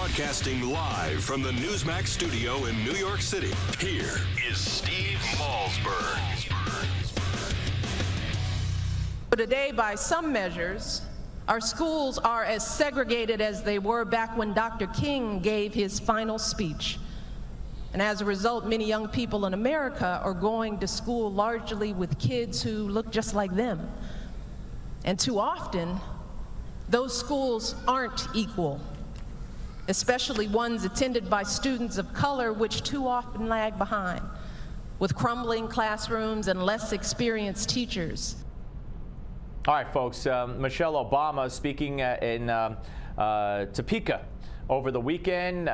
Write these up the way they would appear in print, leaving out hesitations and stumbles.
Broadcasting live from the Newsmax studio in New York City, here is Steve Malzberg. Today, by some measures, our schools are as segregated as they were back when Dr. King gave his final speech. And as a result, many young people in America are going to school largely with kids who look just like them. And too often, those schools aren't equal, especially ones attended by students of color, which too often lag behind, with crumbling classrooms and less experienced teachers. All right, folks, Michelle Obama speaking in Topeka over the weekend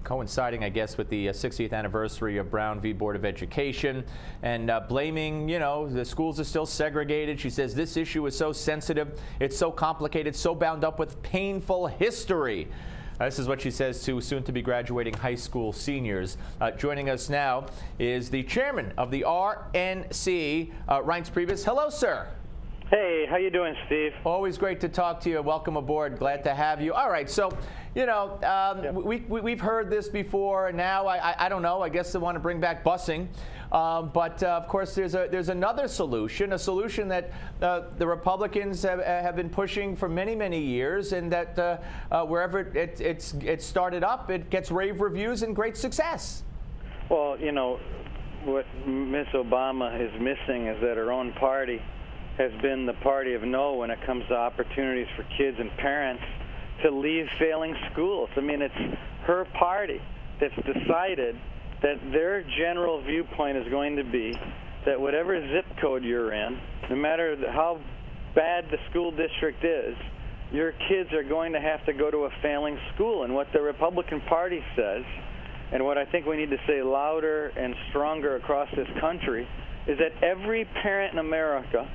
coinciding, I guess, with the 60th anniversary of Brown v. Board of Education, and blaming, the schools are still segregated. She says this issue is so sensitive, it's so complicated, so bound up with painful history. This is what she says to soon-to-be graduating high school seniors. Joining us now is the chairman of the RNC, Reince Priebus. Hello, sir. Hey, how you doing, Steve? Always great to talk to you. Welcome aboard. Glad to have you. All right, so, we've heard this before. Now, I don't know. I guess they want to bring back busing. But, of course, there's another solution, a solution that the Republicans have been pushing for many, many years, and that wherever it started up, it gets rave reviews and great success. Well, what Ms. Obama is missing is that her own party has been the party of no when it comes to opportunities for kids and parents to leave failing schools. I mean, it's her party that's decided that their general viewpoint is going to be that whatever zip code you're in, no matter how bad the school district is, your kids are going to have to go to a failing school. And what the Republican Party says, and what I think we need to say louder and stronger across this country, is that every parent in America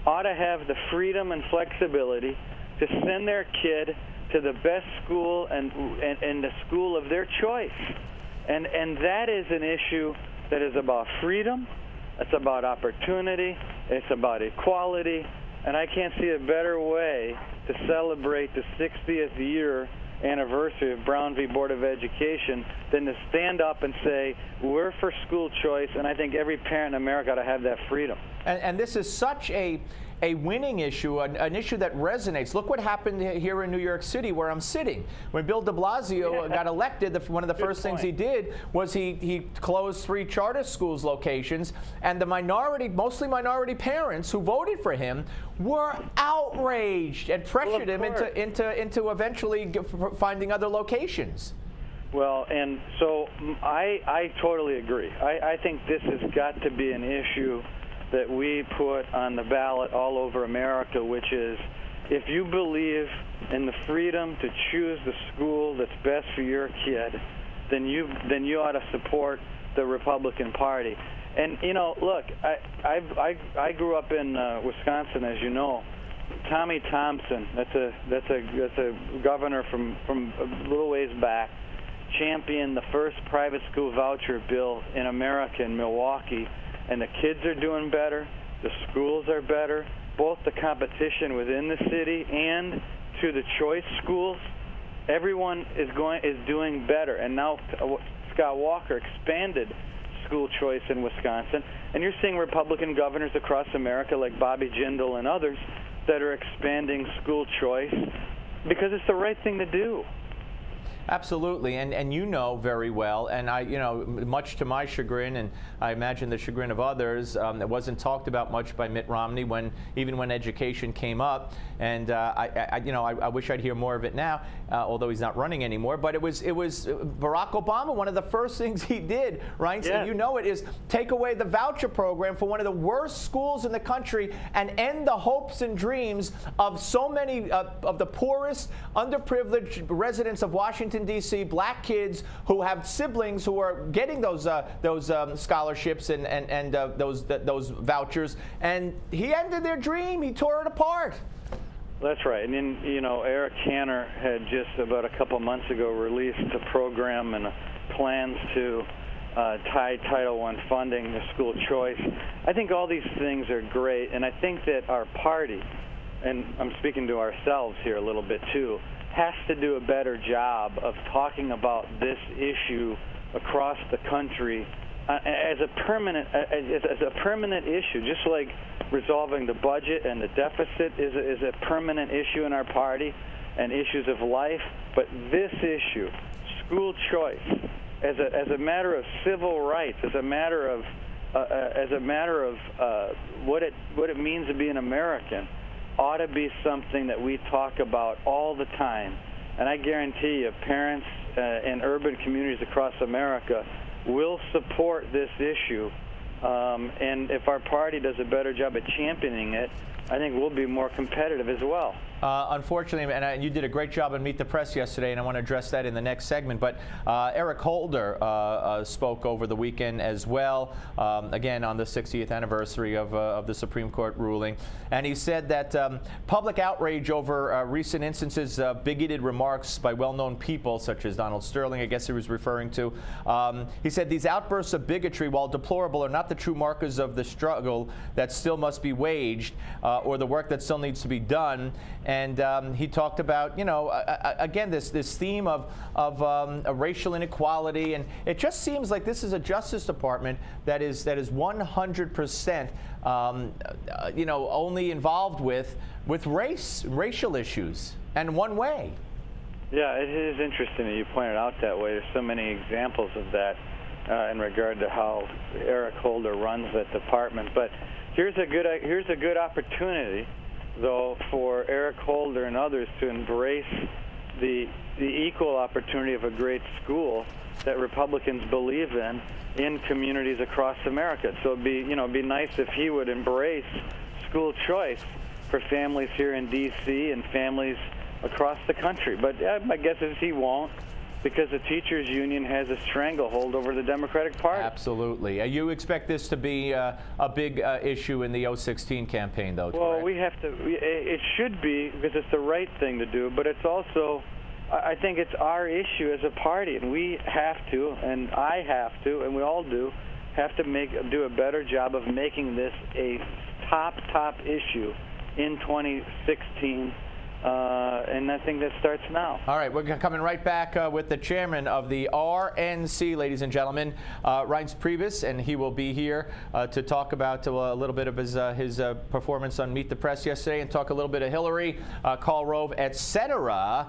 ought to have the freedom and flexibility to send their kid to the best school and the school of their choice. And that is an issue that is about freedom, it's about opportunity, it's about equality, and I can't see a better way to celebrate the 60th year anniversary of Brown v. Board of Education than to stand up and say, we're for school choice, and I think every parent in America ought to have that freedom. And this is such a winning issue, an issue that resonates. Look what happened here in New York City, where I'm sitting. When Bill de Blasio got elected, one of the first things he did was he closed 3 charter schools locations, and the mostly minority parents who voted for him were outraged and pressured him into eventually finding other locations. Well, and so I totally agree. I think this has got to be an issue that we put on the ballot all over America, which is if you believe in the freedom to choose the school that's best for your kid, then you ought to support the Republican Party. And look, I grew up in Wisconsin, as you know. Tommy Thompson, that's a governor from a little ways back, championed the first private school voucher bill in America in Milwaukee. And the kids are doing better, the schools are better, both the competition within the city and to the choice schools. Everyone is doing better. And now Scott Walker expanded school choice in Wisconsin, and you're seeing Republican governors across America like Bobby Jindal and others that are expanding school choice because it's the right thing to do. Absolutely, and you know very well, and much to my chagrin, and I imagine the chagrin of others, it wasn't talked about much by Mitt Romney even when education came up, and I wish I'd hear more of it now, although he's not running anymore. But it was Barack Obama. One of the first things he did, Reince, and you know it, is take away the voucher program for one of the worst schools in the country and end the hopes and dreams of so many of the poorest, underprivileged residents of Washington, D.C., black kids who have siblings who are getting those scholarships and those vouchers, and he ended their dream. He tore it apart. That's right. And then, Eric Cantor had just about a couple months ago released a program and plans to tie Title I funding to school choice. I think all these things are great, and I think that our party, and I'm speaking to ourselves here a little bit too, has to do a better job of talking about this issue across the country as a permanent issue, just like resolving the budget and the deficit is a permanent issue in our party and issues of life. But this issue, school choice, as a matter of civil rights, as a matter of what it means to be an American, ought to be something that we talk about all the time. And I guarantee you, parents in urban communities across America will support this issue. And if our party does a better job at championing it, I think we'll be more competitive as well. Unfortunately, and you did a great job on Meet the Press yesterday, and I want to address that in the next segment, but Eric Holder spoke over the weekend as well, again on the 60th anniversary of the Supreme Court ruling, and he said that public outrage over recent instances of bigoted remarks by well-known people, such as Donald Sterling, I guess he was referring to, he said these outbursts of bigotry, while deplorable, are not the true markers of the struggle that still must be waged or the work that still needs to be done. And he talked about, again, this theme of racial inequality, and it just seems like this is a Justice Department that is 100%, only involved with racial issues, and one way. Yeah, it is interesting that you pointed out that way. There's so many examples of that in regard to how Eric Holder runs that department. But here's a good opportunity, though, for Eric Holder and others to embrace the equal opportunity of a great school that Republicans believe in communities across America. So it'd be nice if he would embrace school choice for families here in D.C. and families across the country. But my guess is he won't, because the teachers union has a stranglehold over the Democratic Party. Absolutely. You expect this to be a big issue in the 2016 campaign, though, well, correct? we have to. It should be, because it's the right thing to do, but it's also, I think it's our issue as a party, and we have to, and I have to, and we all do, have to do a better job of making this a top issue in 2016. And I think that starts now. All right, we're coming right back with the chairman of the RNC, ladies and gentlemen, Reince Priebus, and he will be here to talk about a little bit of his performance on Meet the Press yesterday, and talk a little bit of Hillary, Karl Rove, etc.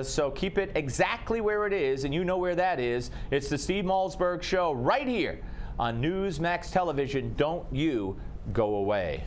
So keep it exactly where it is, and you know where that is. It's the Steve Malzberg Show right here on Newsmax Television. Don't you go away.